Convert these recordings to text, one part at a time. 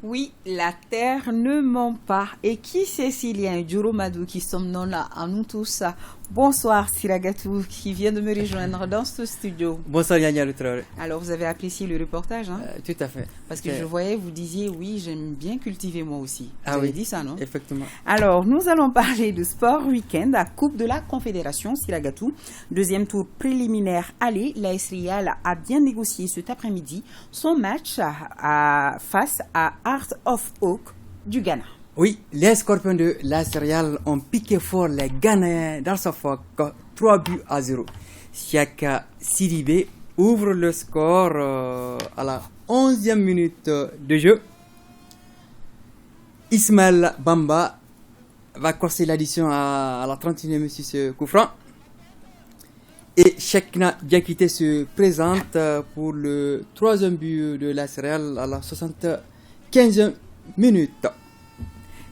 Oui, la terre ne ment pas. Et qui c'est Cécilien Djouromadou qui sommes là à nous tous? Bonsoir Siragatou qui vient de me rejoindre dans ce studio. Bonsoir Yanya Lutreur. Alors vous avez apprécié le reportage, hein? Tout à fait. Parce que je voyais, vous disiez oui, j'aime bien cultiver moi aussi. Vous avez dit ça, non? Effectivement. Alors nous allons parler de sport week-end à Coupe de la Confédération Siragatou. Deuxième tour préliminaire aller. L'AS Real a bien négocié cet après-midi son match face à Heart of Oak du Ghana. Oui, les Scorpions de l'AS Real ont piqué fort les Ghanéens d'Al-Safak 3-0. Siaka Sidibé ouvre le score à la 11e minute de jeu. Ismaël Bamba va corser l'addition à la 31e sur ce coup franc. Et Chekna Diakité se présente pour le 3e but de l'AS Real à la 75e minute.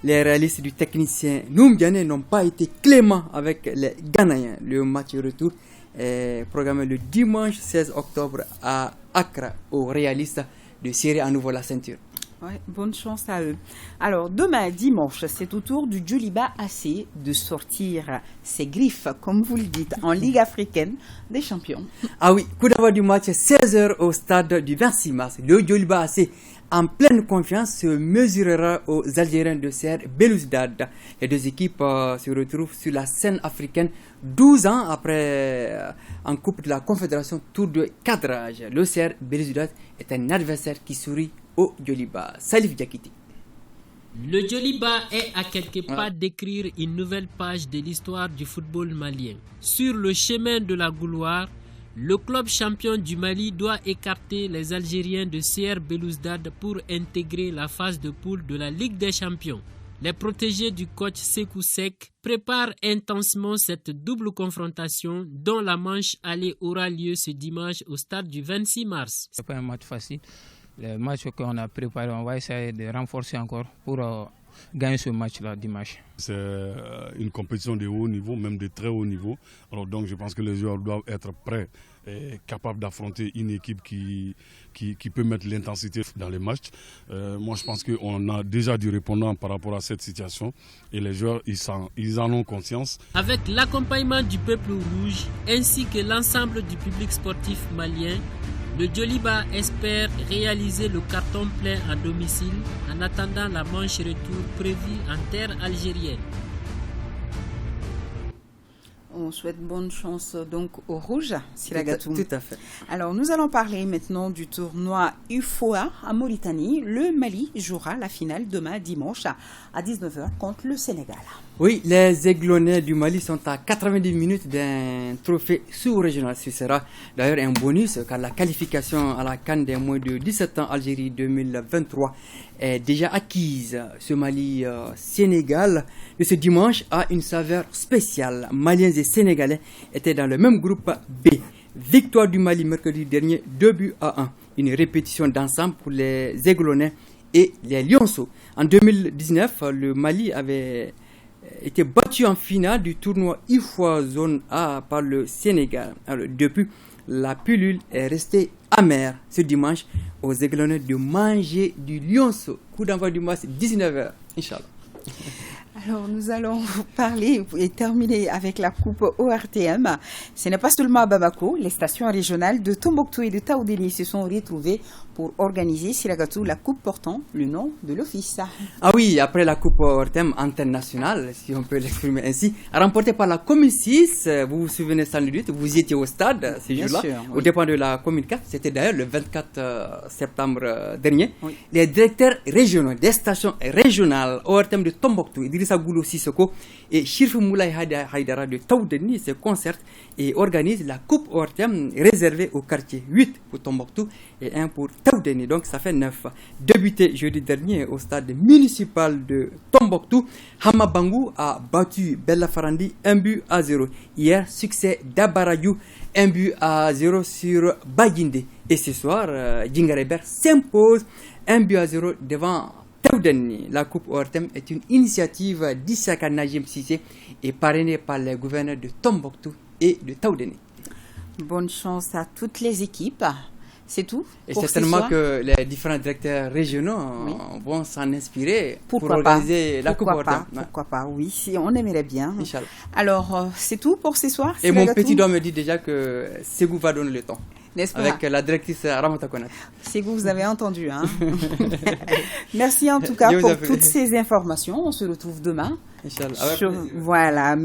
Les réalistes du technicien Noumbiane n'ont pas été cléments avec les Ghanéens. Le match retour est programmé le dimanche 16 octobre à Accra aux réalistes de serrer à nouveau la ceinture. Ouais, bonne chance à eux. Alors, demain, dimanche, c'est au tour du Djoliba AC de sortir ses griffes, comme vous le dites, en Ligue africaine des champions. Ah oui, coup d'envoi du match 16h au stade du 26 mars. Le Djoliba AC, en pleine confiance, se mesurera aux Algériens de CR Belouizdad. Les deux équipes se retrouvent sur la scène africaine 12 ans après en Coupe de la Confédération tour de cadrage. Le CR Belouizdad est un adversaire qui sourit au Djoliba. Salif Diakité. Le Djoliba est à quelques pas d'écrire une nouvelle page de l'histoire du football malien. Sur le chemin de la gloire, le club champion du Mali doit écarter les Algériens de CR Belouizdad pour intégrer la phase de poule de la Ligue des Champions. Les protégés du coach Sékou Seck préparent intensément cette double confrontation dont la manche aller aura lieu ce dimanche au stade du 26 mars. Ce n'est pas un match facile. Le match qu'on a préparé, on va essayer de renforcer encore pour gagner ce match-là dimanche. C'est une compétition de haut niveau, même de très haut niveau. Alors donc je pense que les joueurs doivent être prêts et capables d'affronter une équipe qui peut mettre l'intensité dans les matchs. Moi je pense qu'on a déjà du répondant par rapport à cette situation et les joueurs ils en ont conscience. Avec l'accompagnement du peuple rouge ainsi que l'ensemble du public sportif malien, le Djoliba espère réaliser le carton plein à domicile en attendant la manche retour prévue en terre algérienne. On souhaite bonne chance donc aux Rouges, Siragatou. Tout à fait. Alors nous allons parler maintenant du tournoi UFOA à Mauritanie. Le Mali jouera la finale demain dimanche à 19h contre le Sénégal. Oui, les Aiglonnais du Mali sont à 90 minutes d'un trophée sous-régional. Ce sera d'ailleurs un bonus car la qualification à la CAN des moins de 17 ans Algérie 2023 est déjà acquise. Ce Mali-Sénégal de ce dimanche a une saveur spéciale. Maliens et Sénégalais étaient dans le même groupe B. Victoire du Mali mercredi dernier, 2-1. Une répétition d'ensemble pour les Aiglonnais et les Lionceaux. En 2019, le Mali avait été battu en finale du tournoi IFOA Zone A par le Sénégal. Alors, depuis, la pilule est restée amère ce dimanche aux Aiglonnais de manger du lionceau. Coup d'envoi du match 19h, Inch'Allah. Alors, nous allons parler et terminer avec la coupe ORTM. Ce n'est pas seulement à Bamako. Les stations régionales de Tombouctou et de Taoudéni se sont retrouvées pour organiser, Siragatou, la coupe portant le nom de l'office. Ah oui, après la coupe ORTM internationale, si on peut l'exprimer ainsi, remportée par la commune 6, vous vous souvenez sans doute, vous étiez au stade ces jours-là, au dépend de la commune 4, c'était d'ailleurs le 24 septembre dernier. Oui. Les directeurs régionaux des stations régionales ORTM de Tombouctou, Idrissa Goulou Sissoko et Chirfou Moulay Haïdara de Taoudéni se concertent et organisent la coupe ORTM réservée au quartier 8 pour Tombouctou et 1 pour Taoudéni, donc ça fait 9. Débuté jeudi dernier au stade municipal de Tombouctou, Hama Bangou a battu Bella Farandi 1-0. Hier, succès d'Abarayou 1-0 sur Bagindé. Et ce soir, Djingareber s'impose 1-0 devant Taoudéni. La coupe ORTM est une initiative d'Issaka Najim Sissé et parrainée par les gouverneurs de Tombouctou et de Taoudéni. Bonne chance à toutes les équipes. C'est tout. Et certainement que les différents directeurs régionaux vont s'en inspirer pour organiser la Coupe Ortem. Pourquoi pas, oui, si on aimerait bien. Inch'Allah. Alors, c'est tout pour ce soir. Et mon petit doigt me dit déjà que Ségou va donner le temps. N'est-ce pas? Avec la directrice Ramata Konate. Ségou, vous avez entendu, hein? Merci en tout cas pour toutes ces informations. On se retrouve demain. Inch'Allah. Voilà.